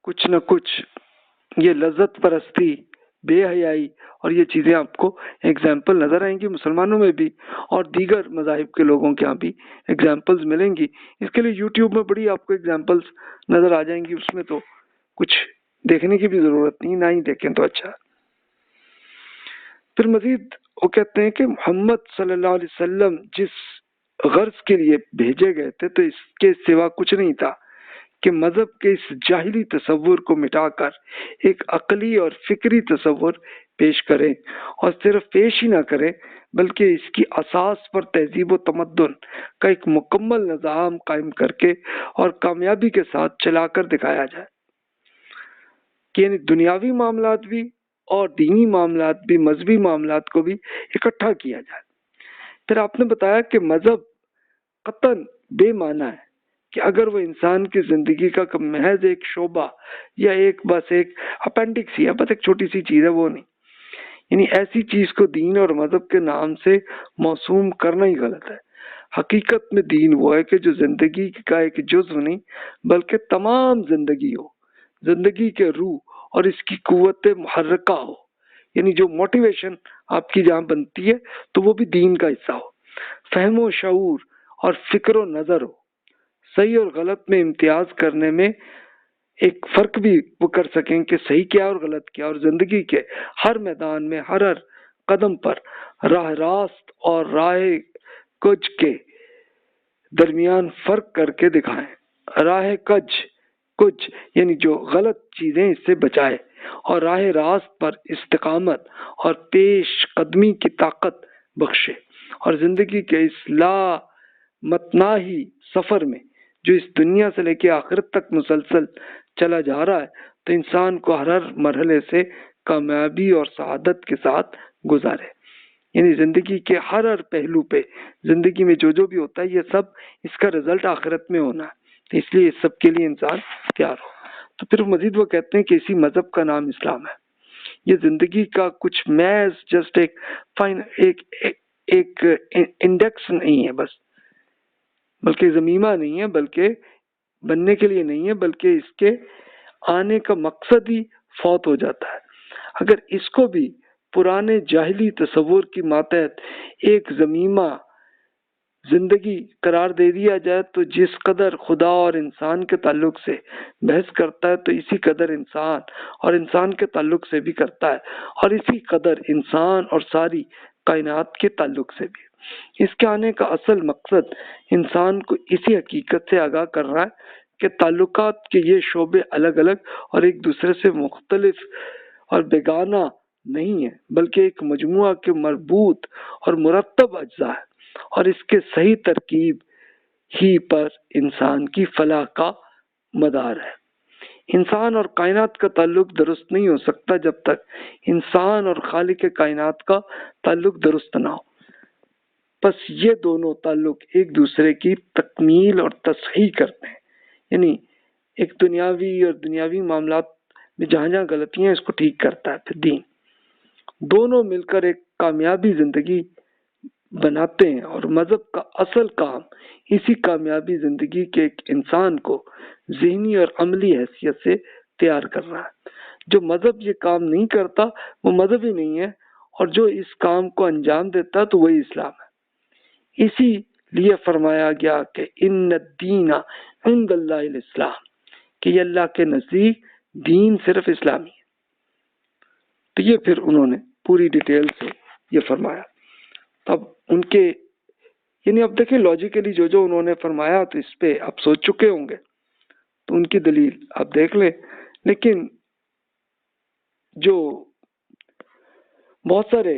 کچھ نہ کچھ یہ لذت پرستی بے حیائی اور یہ چیزیں آپ کو ایگزامپل نظر آئیں گی. مسلمانوں میں بھی اور دیگر مذاہب کے لوگوں کے ہاں بھی ایگزامپلز ملیں گی. اس کے لیے یوٹیوب میں بڑی آپ کو ایگزامپلز نظر آ جائیں گی، اس میں تو کچھ دیکھنے کی بھی ضرورت نہیں، نہ ہی دیکھیں تو اچھا. پھر مزید وہ کہتے ہیں کہ محمد صلی اللہ علیہ وسلم جس غرض کے لیے بھیجے گئے تھے تو اس کے سوا کچھ نہیں تھا کہ مذہب کے اس جاہلی تصور کو مٹا کر ایک عقلی اور فکری تصور پیش کریں، اور صرف پیش ہی نہ کریں بلکہ اس کی اساس پر تہذیب و تمدن کا ایک مکمل نظام قائم کر کے اور کامیابی کے ساتھ چلا کر دکھایا جائے کہ یعنی دنیاوی معاملات بھی اور دینی معاملات بھی مذہبی معاملات کو بھی اکٹھا کیا جائے. پھر آپ نے بتایا کہ مذہب قطعاً بے معنی ہے کہ اگر وہ انسان کی زندگی کا محض ایک شعبہ یا بس ایک اپینڈکس ہی ہے، بس ایک چھوٹی سی چیز ہے، وہ نہیں. یعنی ایسی چیز کو دین اور مذہب کے نام سے موسوم کرنا ہی غلط ہے. حقیقت میں دین وہ ہے کہ جو زندگی کا ایک جزو نہیں بلکہ تمام زندگی ہو، زندگی کے روح اور اس کی قوت محرکہ ہو. یعنی جو موٹیویشن آپ کی جہاں بنتی ہے تو وہ بھی دین کا حصہ ہو. فہم و شعور اور فکر و نظر ہو. صحیح اور غلط میں امتیاز کرنے میں ایک فرق بھی وہ کر سکیں کہ صحیح کیا اور غلط کیا، اور زندگی کے ہر میدان میں ہر قدم پر راہ راست اور راہ کج کے درمیان فرق کر کے دکھائیں. راہ کج یعنی جو غلط چیزیں اس سے بچائے اور راہ راست پر استقامت اور پیش قدمی کی طاقت بخشے. اور زندگی کے اس لا متناہی سفر میں جو اس دنیا سے لے کے آخرت تک مسلسل چلا جا رہا ہے تو انسان کو ہر مرحلے سے کامیابی اور سعادت کے ساتھ گزارے. یعنی زندگی کے ہر پہلو پہ زندگی میں جو بھی ہوتا ہے یہ سب اس کا رزلٹ آخرت میں ہونا ہے، تو اس لیے اس سب کے لیے انسان تیار ہو. تو پھر مزید وہ کہتے ہیں کہ اسی مذہب کا نام اسلام ہے. یہ زندگی کا کچھ محض جسٹ ایک انڈیکس نہیں ہے بس، بلکہ ضمیمہ نہیں ہے، بلکہ بننے کے لیے نہیں ہے، بلکہ اس کے آنے کا مقصد ہی فوت ہو جاتا ہے. اگر اس کو بھی پرانے جاہلی تصور کی ماتحت ایک ضمیمہ زندگی قرار دے دیا جائے تو جس قدر خدا اور انسان کے تعلق سے بحث کرتا ہے تو اسی قدر انسان اور انسان کے تعلق سے بھی کرتا ہے، اور اسی قدر انسان اور ساری کائنات کے تعلق سے بھی. اس کے آنے کا اصل مقصد انسان کو اسی حقیقت سے آگاہ کر رہا ہے کہ تعلقات کے یہ شعبے الگ الگ اور ایک دوسرے سے مختلف اور بیگانہ نہیں ہیں، بلکہ ایک مجموعہ کے مربوط اور مرتب اجزاء ہے، اور اس کے صحیح ترکیب ہی پر انسان کی فلاح کا مدار ہے. انسان اور کائنات کا تعلق درست نہیں ہو سکتا جب تک انسان اور خالق کائنات کا تعلق درست نہ ہو. بس یہ دونوں تعلق ایک دوسرے کی تکمیل اور تصحیح کرتے ہیں. یعنی ایک دنیاوی معاملات میں جہاں جہاں غلطیاں ہیں اس کو ٹھیک کرتا ہے. پھر دین دونوں مل کر ایک کامیابی زندگی بناتے ہیں، اور مذہب کا اصل کام اسی کامیابی زندگی کے ایک انسان کو ذہنی اور عملی حیثیت سے تیار کر رہا ہے. جو مذہب یہ کام نہیں کرتا وہ مذہب ہی نہیں ہے، اور جو اس کام کو انجام دیتا تو وہی اسلام ہے۔ اسی لیے فرمایا گیا کہ ان الدین عند اللہ الاسلام، کہ یہ اللہ کے نزدیک دین صرف اسلامی ہے۔ تو یہ پھر انہوں نے پوری ڈیٹیل سے یہ فرمایا۔ اب ان کے یعنی اب دیکھیں لاجیکلی جو انہوں نے فرمایا تو اس پہ آپ سوچ چکے ہوں گے، تو ان کی دلیل آپ دیکھ لیں۔ لیکن جو بہت سارے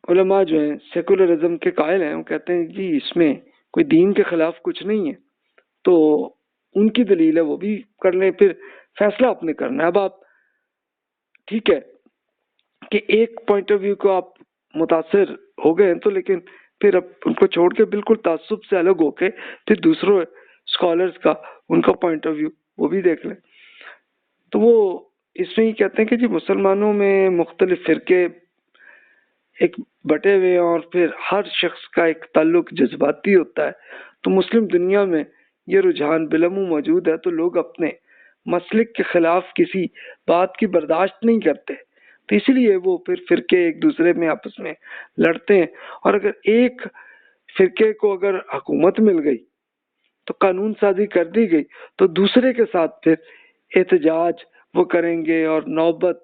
علماء جو ہیں سیکولرزم کے قائل ہیں، وہ کہتے ہیں جی اس میں کوئی دین کے خلاف کچھ نہیں ہے، تو ان کی دلیل ہے وہ بھی کر لیں، پھر فیصلہ آپ نے کرنا ہے۔ اب آپ ٹھیک ہے کہ ایک پوائنٹ آف ویو کو آپ متاثر ہو گئے ہیں، تو لیکن پھر اب ان کو چھوڑ کے بالکل تعصب سے الگ ہو کے پھر دوسروں اسکالرز کا ان کا پوائنٹ آف ویو وہ بھی دیکھ لیں۔ تو وہ اس میں ہی کہتے ہیں کہ جی مسلمانوں میں مختلف فرقے ایک بٹے ہوئے ہیں، اور پھر ہر شخص کا ایک تعلق جذباتی ہوتا ہے، تو مسلم دنیا میں یہ رجحان بالعموم موجود ہے، تو لوگ اپنے مسلک کے خلاف کسی بات کی برداشت نہیں کرتے، تو اسی لیے وہ پھر فرقے ایک دوسرے میں آپس میں لڑتے ہیں، اور اگر ایک فرقے کو اگر حکومت مل گئی تو قانون سازی کر دی گئی، تو دوسرے کے ساتھ پھر احتجاج وہ کریں گے، اور نوبت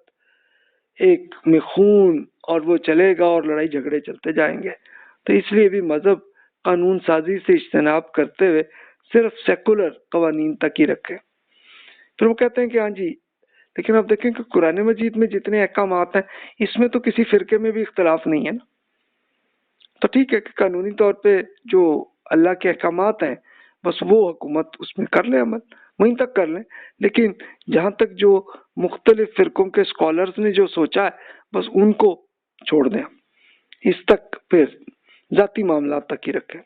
ایک میں خون اور وہ چلے گا، اور لڑائی جھگڑے چلتے جائیں گے۔ تو اس لیے بھی مذہب قانون سازی سے اجتناب کرتے ہوئے صرف سیکولر قوانین تک ہی رکھے۔ پھر وہ کہتے ہیں کہ ہاں جی لیکن اب دیکھیں کہ قرآن مجید میں جتنے احکامات ہیں اس میں تو کسی فرقے میں بھی اختلاف نہیں ہے نا، تو ٹھیک ہے کہ قانونی طور پہ جو اللہ کے احکامات ہیں بس وہ حکومت اس میں کر لیں، عمل وہیں تک کر لیں، لیکن جہاں تک جو مختلف فرقوں کے اسکالرز نے جو سوچا ہے بس ان کو چھوڑ دیں، اس تک پھر ذاتی معاملات تک ہی رکھیں۔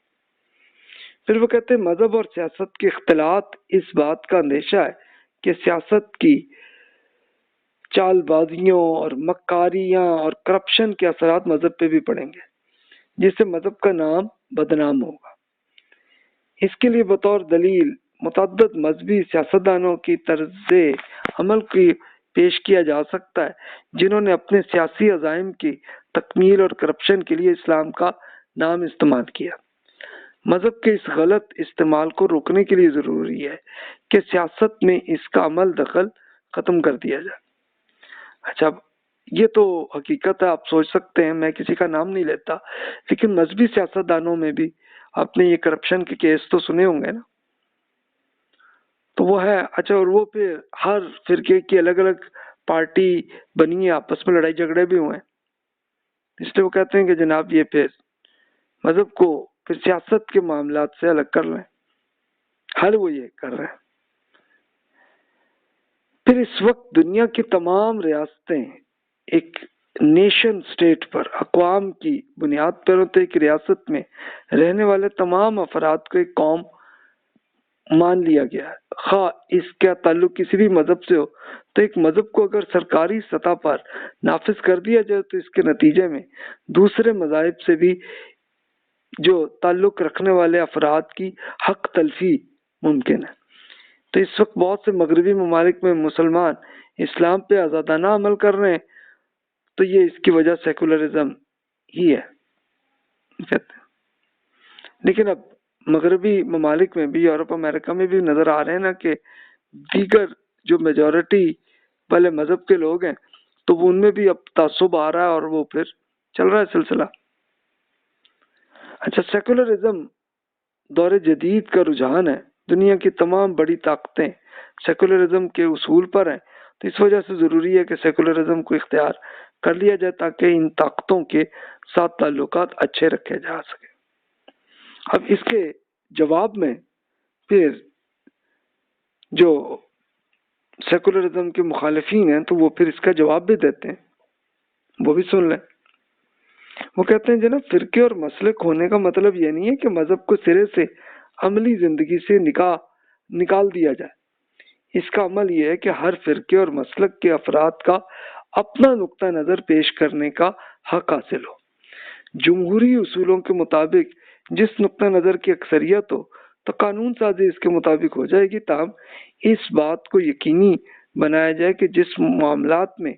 پھر وہ کہتے ہیں مذہب اور سیاست کے اختلاط اس بات کا اندیشہ ہے کہ سیاست کی چال بازیوں اور مکاریاں اور کرپشن کے اثرات مذہب پہ بھی پڑیں گے، جس سے مذہب کا نام بدنام ہوگا۔ اس کے لیے بطور دلیل متعدد مذہبی سیاستدانوں کی طرز عمل کی پیش کیا جا سکتا ہے جنہوں نے اپنے سیاسی عزائم کی تکمیل اور کرپشن کے لیے اسلام کا نام استعمال کیا۔ مذہب کے اس غلط استعمال کو روکنے کے لیے ضروری ہے کہ سیاست میں اس کا عمل دخل ختم کر دیا جائے۔ اچھا یہ تو حقیقت ہے، آپ سوچ سکتے ہیں، میں کسی کا نام نہیں لیتا، لیکن مذہبی سیاستدانوں میں بھی آپ نے یہ کرپشن کے کیس تو سنے ہوں گے نا، تو وہ ہے۔ اچھا اور وہ پھر ہر فرقے کی الگ الگ پارٹی بنی ہے، آپس میں لڑائی جھگڑے بھی ہوئے ہیں، اس لیے وہ کہتے ہیں کہ جناب یہ پھر مذہب کو پھر سیاست کے معاملات سے الگ کر لیں، حل وہ یہ کر رہے ہیں۔ پھر اس وقت دنیا کی تمام ریاستیں ایک نیشن سٹیٹ پر اقوام کی بنیاد پر ہوتے ایک ریاست میں رہنے والے تمام افراد کو ایک قوم مان لیا گیا ہے، خواہ اس کا تعلق کسی بھی مذہب سے ہو۔ تو ایک مذہب کو اگر سرکاری سطح پر نافذ کر دیا جائے تو اس کے نتیجے میں دوسرے مذاہب سے بھی جو تعلق رکھنے والے افراد کی حق تلفی ممکن ہے۔ تو اس وقت بہت سے مغربی ممالک میں مسلمان اسلام پہ آزادانہ عمل کر رہے ہیں، تو یہ اس کی وجہ سیکولرزم ہی ہے کہتے ہیں۔ لیکن اب مغربی ممالک میں بھی، یورپ امریکہ میں بھی نظر آ رہے ہیں نا کہ دیگر جو میجورٹی والے مذہب کے لوگ ہیں تو وہ ان میں بھی اب تعصب آ رہا ہے، اور وہ پھر چل رہا ہے سلسلہ۔ اچھا سیکولرزم دور جدید کا رجحان ہے، دنیا کی تمام بڑی طاقتیں سیکولرزم کے اصول پر ہیں، تو اس وجہ سے ضروری ہے کہ سیکولرزم کو اختیار کر لیا جائے تاکہ ان طاقتوں کے ساتھ تعلقات اچھے رکھے جا سکے۔ اب اس کے جواب میں پھر جو سیکولرزم کے مخالفین ہیں تو وہ پھر اس کا جواب بھی دیتے ہیں، وہ بھی سن لیں۔ وہ کہتے ہیں جناب فرقے اور مسلک ہونے کا مطلب یہ نہیں ہے کہ مذہب کو سرے سے عملی زندگی سے نکال دیا جائے۔ اس کا عمل یہ ہے کہ ہر فرقے اور مسلک کے افراد کا اپنا نقطہ نظر پیش کرنے کا حق حاصل ہو۔ جمہوری اصولوں کے مطابق جس نقطہ نظر کی اکثریت ہو تو قانون سازی اس کے مطابق ہو جائے گی، تاہم اس بات کو یقینی بنایا جائے کہ جس معاملات میں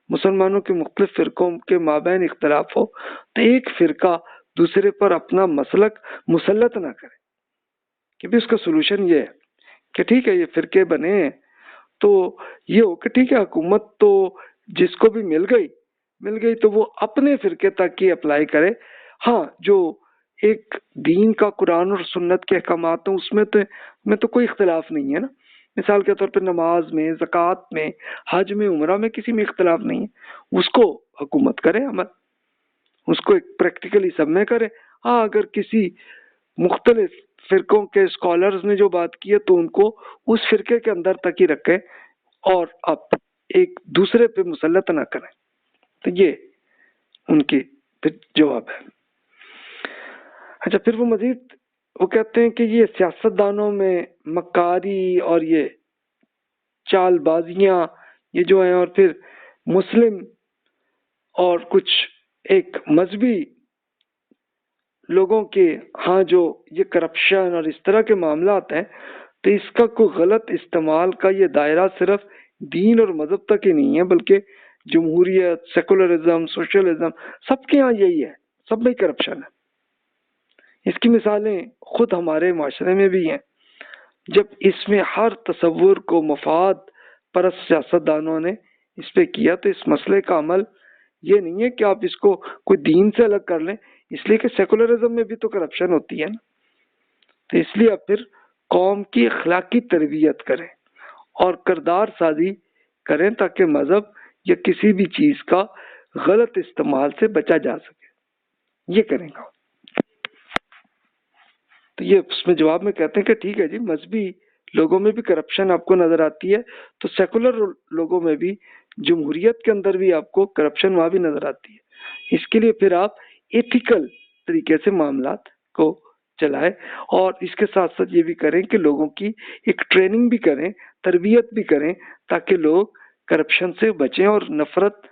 مسلمانوں کے مختلف فرقوں کے مابین اختلاف ہو تو ایک فرقہ دوسرے پر اپنا مسلک مسلط نہ کرے، کہ بھی اس کا سولوشن یہ ہے کہ ٹھیک ہے یہ فرقے بنے ہیں تو یہ ہو کہ ٹھیک ہے حکومت تو جس کو بھی مل گئی تو وہ اپنے فرقے تک ہی اپلائی کرے. ہاں جو ایک دین کا قرآن اور سنت کے احکامات ہیں اس میں تو کوئی اختلاف نہیں ہے نا. مثال کے طور پہ نماز میں، زکوٰۃ میں، حج میں، عمرہ میں کسی میں اختلاف نہیں ہے، اس کو حکومت کرے عمل، اس کو ایک پریکٹیکلی سب میں کرے. ہاں اگر کسی مختلف فرقوں کے اسکالرز نے جو بات کی ہے تو ان کو اس فرقے کے اندر تک ہی رکھیں اور اب ایک دوسرے پہ مسلط نہ کریں. تو یہ ان کی جواب ہے. اچھا پھر وہ مزید وہ کہتے ہیں کہ یہ سیاستدانوں میں مکاری اور یہ چال بازیاں یہ جو ہیں، اور پھر مسلم اور کچھ ایک مذہبی لوگوں کے ہاں جو یہ کرپشن اور اس طرح کے معاملات ہیں، تو اس کا کوئی غلط استعمال کا یہ دائرہ صرف دین اور مذہب تک ہی نہیں ہے، بلکہ جمہوریت، سیکولرزم، سوشلزم سب کے ہاں یہی ہے، سب میں کرپشن ہے. اس کی مثالیں خود ہمارے معاشرے میں بھی ہیں، جب اس میں ہر تصور کو مفاد پرست سیاستدانوں نے اس پہ کیا تو اس مسئلے کا عمل یہ نہیں ہے کہ آپ اس کو کوئی دین سے الگ کر لیں، اس لیے کہ سیکولرزم میں بھی تو کرپشن ہوتی ہے نا. تو اس لیے آپ پھر قوم کی اخلاقی تربیت کریں اور کردار سازی کریں تاکہ مذہب یا کسی بھی چیز کا غلط استعمال سے بچا جا سکے. یہ کریں گا. تو یہ اس میں جواب میں کہتے ہیں کہ ٹھیک ہے جی، مذہبی لوگوں میں بھی کرپشن آپ کو نظر آتی ہے تو سیکولر لوگوں میں بھی، جمہوریت کے اندر بھی آپ کو کرپشن وہاں بھی نظر آتی ہے. اس کے لیے پھر آپ ایتھیکل طریقے سے معاملات کو چلائیں اور اس کے ساتھ ساتھ یہ بھی کریں کہ لوگوں کی ایک ٹریننگ بھی کریں، تربیت بھی کریں تاکہ لوگ کرپشن سے بچیں اور نفرت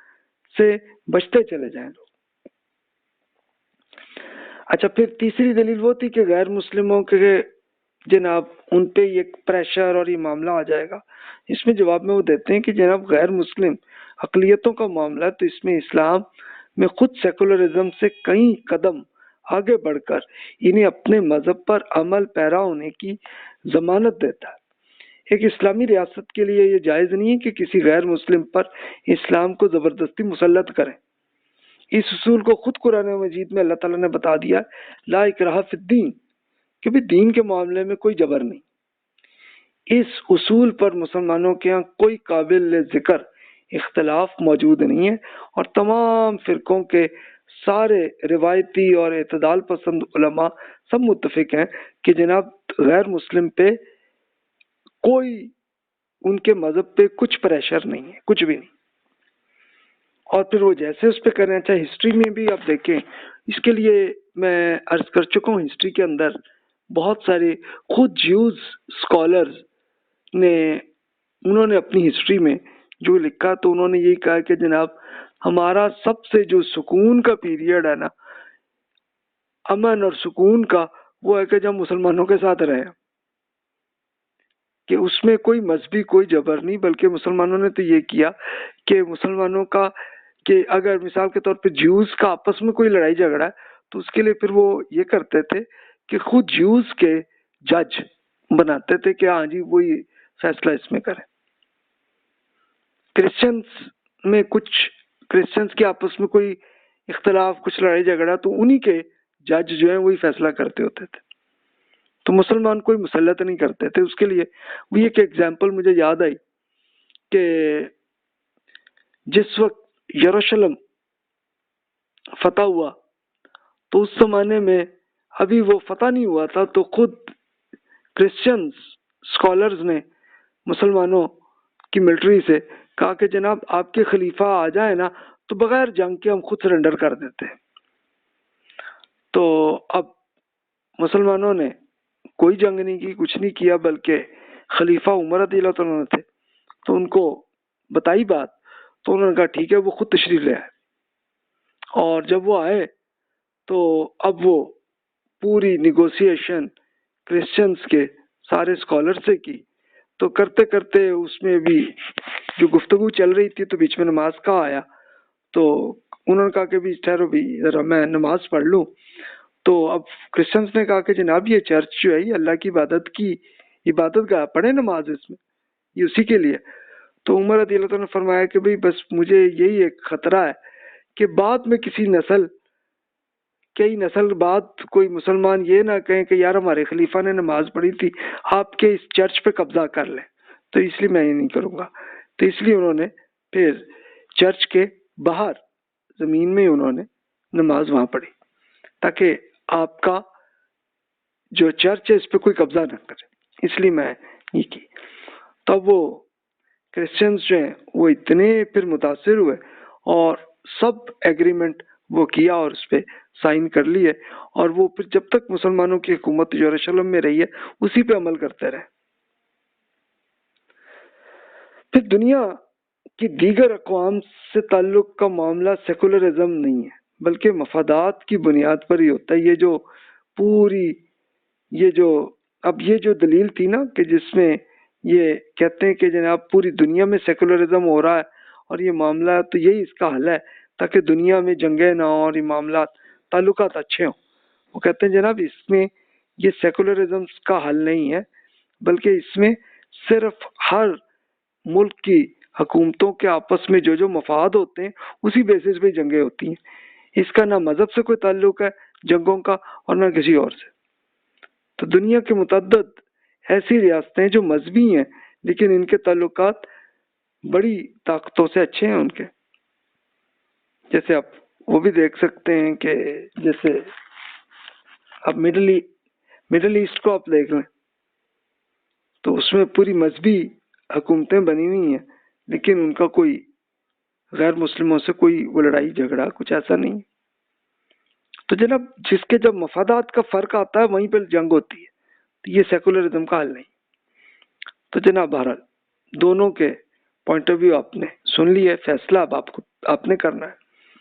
سے بچتے چلے جائیں لوگ. اچھا پھر تیسری دلیل وہ تھی کہ غیر مسلموں کے جناب ان پہ ایک پریشر اور یہ معاملہ آ جائے گا. اس میں جواب میں وہ دیتے ہیں کہ جناب غیر مسلم اقلیتوں کا معاملہ تو اس میں اسلام میں خود سیکولرزم سے کئی قدم آگے بڑھ کر انہیں اپنے مذہب پر عمل پیرا ہونے کی ضمانت دیتا ہے. ایک اسلامی ریاست کے لیے یہ جائز نہیں ہے کہ کسی غیر مسلم پر اسلام کو زبردستی مسلط کریں. اس اصول کو خود قرآن مجید میں اللہ تعالیٰ نے بتا دیا، لا اکراہ فی الدین، کہ بھی دین کے معاملے میں کوئی جبر نہیں. اس اصول پر مسلمانوں کے ہاں کوئی قابل ذکر اختلاف موجود نہیں ہے اور تمام فرقوں کے سارے روایتی اور اعتدال پسند علماء سب متفق ہیں کہ جناب غیر مسلم پہ کوئی ان کے مذہب پہ کچھ پریشر نہیں ہے، کچھ بھی نہیں. اور پھر وہ جیسے اس پہ کرنا چاہے. ہسٹری میں بھی آپ دیکھیں، اس کے لیے میں عرض کر چکا ہوں، ہسٹری کے اندر بہت سارے خود جیوز اسکالرز نے انہوں نے اپنی ہسٹری میں جو لکھا تو انہوں نے یہی کہا کہ جناب ہمارا سب سے جو سکون کا پیریڈ ہے نا، امن اور سکون کا، وہ ہے کہ جب مسلمانوں کے ساتھ رہے، کہ اس میں کوئی مذہبی کوئی جبر نہیں، بلکہ مسلمانوں نے تو یہ کیا کہ مسلمانوں کا کہ اگر مثال کے طور پہ جیوز کا آپس میں کوئی لڑائی جھگڑا ہے تو اس کے لیے پھر وہ یہ کرتے تھے کہ خود جیوز کے جج بناتے تھے کہ ہاں جی وہی فیصلہ اس میں کریں. کرسچنس میں کچھ کرسچنس کے آپس میں کوئی اختلاف، کچھ لڑائی جھگڑا تو انہی کے جج جو ہیں وہی فیصلہ کرتے ہوتے تھے، تو مسلمان کوئی مسلط نہیں کرتے تھے. اس کے لیے وہ ایک ایگزامپل مجھے یاد آئی کہ جس وقت یروشلم فتح ہوا تو اس زمانے میں ابھی وہ فتح نہیں ہوا تھا، تو خود کرسچنز اسکالرز نے مسلمانوں کی ملٹری سے کہا کہ جناب آپ کے خلیفہ آ جائیں نا تو بغیر جنگ کے ہم خود سرنڈر کر دیتے ہیں. تو اب مسلمانوں نے کوئی جنگ نہیں کی، کچھ نہیں کیا، بلکہ خلیفہ عمر رضی اللہ تعالیٰ تھے تو ان کو بتائی بات تو انہوں نے کہا ٹھیک ہے وہ خود تشریف لے آئے. اور جب وہ آئے تو اب وہ پوری نیگوسیشن کرسچنز کے سارے اسکالر سے کی، تو کرتے کرتے اس میں بھی جو گفتگو چل رہی تھی تو بیچ میں نماز کا آیا، تو انہوں نے کہا کہ بھی ٹھہرو بھی ذرا میں نماز پڑھ لوں. تو اب کرسچنس نے کہا کہ جناب یہ چرچ جو ہے یہ اللہ کی عبادت گاہ، پڑھے نماز اس میں، یہ اسی کے لیے. تو عمر رضی اللہ تعالیٰ نے فرمایا کہ بھئی بس مجھے یہی ایک خطرہ ہے کہ بعد میں کئی نسل بعد کوئی مسلمان یہ نہ کہیں کہ یار ہمارے خلیفہ نے نماز پڑھی تھی، آپ کے اس چرچ پہ قبضہ کر لیں، تو اس لیے میں یہ نہیں کروں گا. تو اس لیے انہوں نے پھر چرچ کے باہر زمین میں انہوں نے نماز وہاں پڑھی تاکہ آپ کا جو چرچ ہے اس پہ کوئی قبضہ نہ کرے. اس لیے میں یہ کی. تب وہ کرسچنز جو ہیں وہ اتنے پھر متاثر ہوئے اور سب ایگریمنٹ وہ کیا اور اس پہ سائن کر لیے، اور وہ پھر جب تک مسلمانوں کی حکومت یروشلم میں رہی ہے اسی پہ عمل کرتے رہے. پھر دنیا کی دیگر اقوام سے تعلق کا معاملہ سیکولرزم نہیں ہے بلکہ مفادات کی بنیاد پر ہی ہوتا ہے. یہ جو دلیل تھی نا کہ جس میں یہ کہتے ہیں کہ جناب پوری دنیا میں سیکولرزم ہو رہا ہے اور یہ معاملہ تو یہی اس کا حل ہے تاکہ دنیا میں جنگیں نہ ہوں اور یہ معاملات تعلقات اچھے ہوں. وہ کہتے ہیں جناب اس میں یہ سیکولرزم کا حل نہیں ہے بلکہ اس میں صرف ہر ملک کی حکومتوں کے آپس میں جو مفاد ہوتے ہیں اسی بیسس پہ جنگیں ہوتی ہیں. اس کا نہ مذہب سے کوئی تعلق ہے جنگوں کا اور نہ کسی اور سے. تو دنیا کے متعدد ایسی ریاستیں جو مذہبی ہیں لیکن ان کے تعلقات بڑی طاقتوں سے اچھے ہیں ان کے. جیسے آپ وہ بھی دیکھ سکتے ہیں کہ جیسے اب مڈل ایسٹ کو آپ دیکھ لیں تو اس میں پوری مذہبی حکومتیں بنی ہوئی ہیں لیکن ان کا کوئی غیر مسلموں سے کوئی وہ لڑائی جھگڑا کچھ ایسا نہیں. تو جناب جس کے جب مفادات کا فرق آتا ہے وہیں پہ جنگ ہوتی ہے. تو یہ سیکولرزم کا حل نہیں. تو جناب بہرحال دونوں کے پوائنٹ آف ویو آپ نے سن لی ہے، فیصلہ اب آپ نے کرنا ہے.